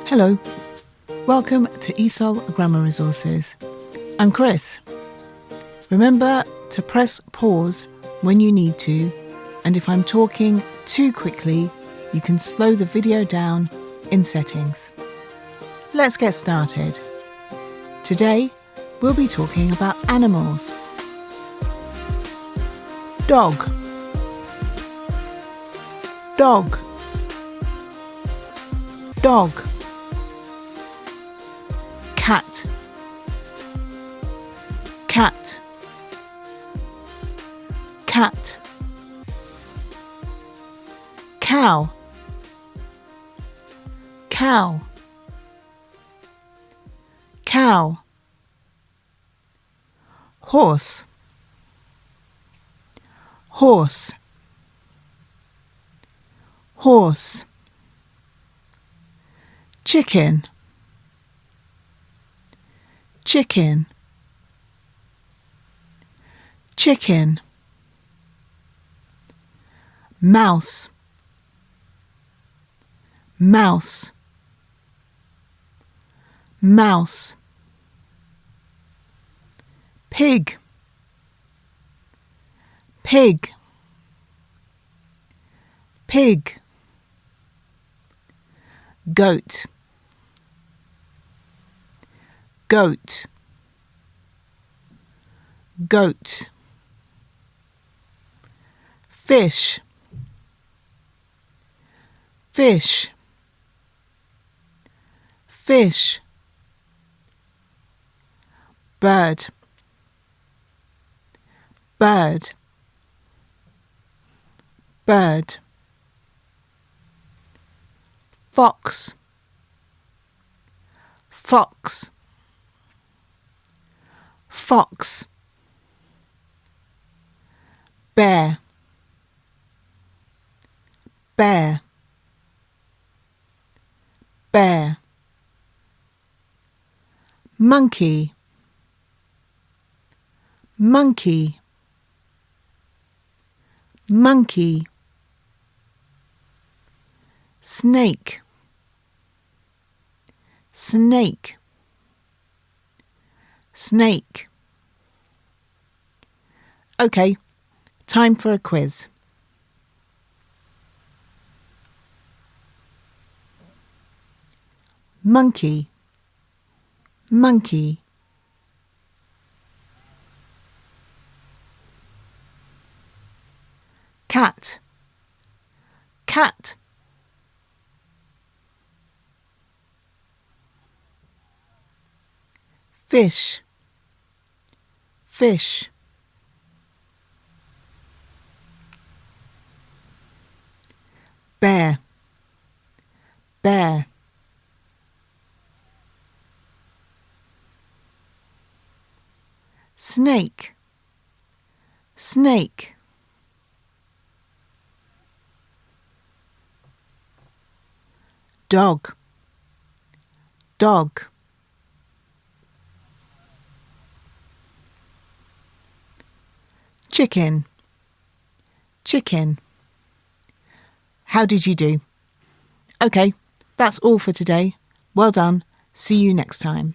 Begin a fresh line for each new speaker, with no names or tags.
Hello, welcome to ESOL Grammar Resources. I'm Chris. Remember to press pause when you need to, and if I'm talking too quickly, you can slow the video down in settings. Let's get started. Today, we'll be talking about animals. Dog, dog, dog. Cat, cat, cat. Cow, cow, cow. Horse, horse, horse. Chicken, chicken, chicken. Mouse, mouse, mouse. Pig, pig, pig. Goat, goat, goat. Fish, fish, fish. Bird, bird, bird. Fox, fox, fox. Bear, bear, bear. Monkey, monkey, monkey. Snake, snake, snake. Okay, time for a quiz. Monkey, monkey. Cat, cat. Fish, fish. Bear, bear. Snake, snake. Dog, dog. Chicken, chicken. How did you do? Okay, that's all for today. Well done. See you next time.